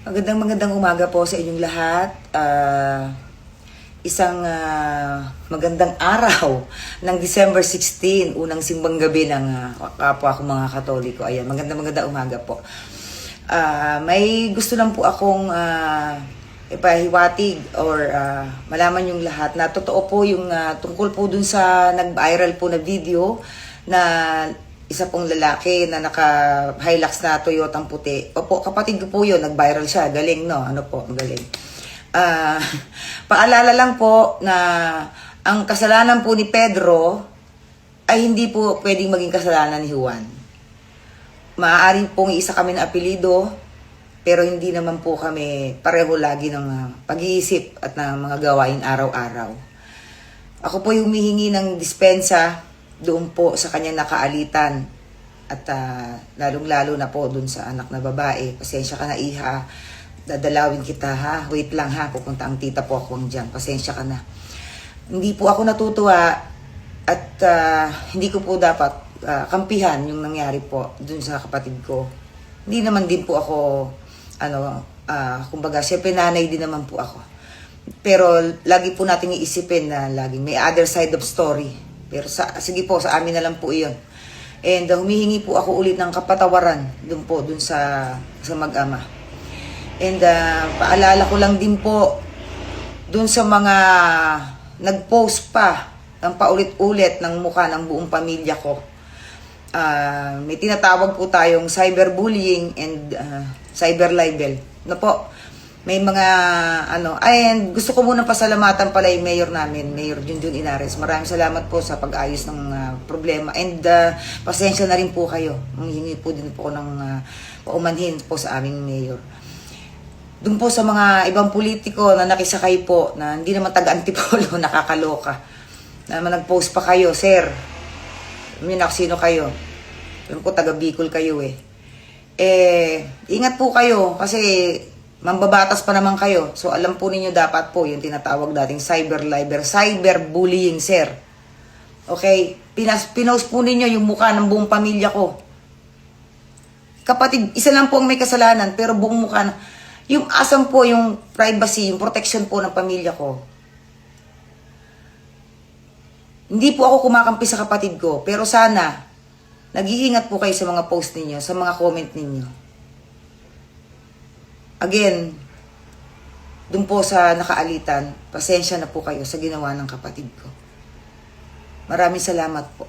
Magandang umaga po sa inyong lahat. Isang magandang araw ng December 16, unang simbang gabi ng kapwa ko mga Katoliko. Ayan, magandang umaga po. May gusto lang po akong ipahiwatig or malaman yung lahat na totoo po yung tungkol po dun sa nag-viral po na video na isa pong lalaki na naka-Hilux na Toyotang puti. Opo, kapatid ko po yun, nag-viral siya. Galing, no? Ano po, galing. Paalala lang po na ang kasalanan po ni Pedro ay hindi po pwedeng maging kasalanan ni Juan. Maaaring pong isa kami na apelido, pero hindi naman po kami pareho lagi ng pag-iisip at ng mga gawain araw-araw. Ako po yung humihingi ng dispensa doon po sa kanyang nakaalitan at lalong-lalo na po doon sa anak na babae. Pasensya ka na, iha, dadalawin kita, ha, wait lang, ha, pupunta ang tita po ako dyan, pasensya ka na. Hindi po ako natutuwa at hindi ko po dapat kampihan yung nangyari po doon sa kapatid ko. Hindi naman din po ako kumbaga syempre nanay din naman po ako, pero lagi po nating iisipin na laging may other side of story. Pero sige po, sa amin na lang po iyon. And humihingi po ako ulit ng kapatawaran dun sa mag-ama. And paalala ko lang din po dun sa mga nag-post pa ng paulit-ulit ng mukha ng buong pamilya ko. May tinatawag po tayong cyberbullying and cyber libel. Na po, may mga and gusto ko muna pasalamatan pala yung mayor namin, Mayor Junjun Inares. Maraming salamat po sa pag-ayos ng problema. And pasensya na rin po kayo. Manghingi po din po ng paumanhin po sa aming mayor. Doon po sa mga ibang politiko na nakisakay po, na hindi naman taga-antipolo, nakakaloka. Na nag-post pa kayo, sir. Alam niyo na sino kayo. Alam ko, taga-Bicol kayo eh. Ingat po kayo kasi mambabatas pa naman kayo. So alam po ninyo dapat po yung tinatawag dating cyberbullying, sir. Okay? Pinost po ninyo yung mukha ng buong pamilya ko. Kapatid, isa lang po ang may kasalanan, pero buong mukha na. Yung asam po, yung privacy, yung protection po ng pamilya ko. Hindi po ako kumakampi sa kapatid ko, pero sana, nag-iingat po kayo sa mga post ninyo, sa mga comment ninyo. Again, dun po sa nakaalitan, pasensya na po kayo sa ginawa ng kapatid ko. Maraming salamat po.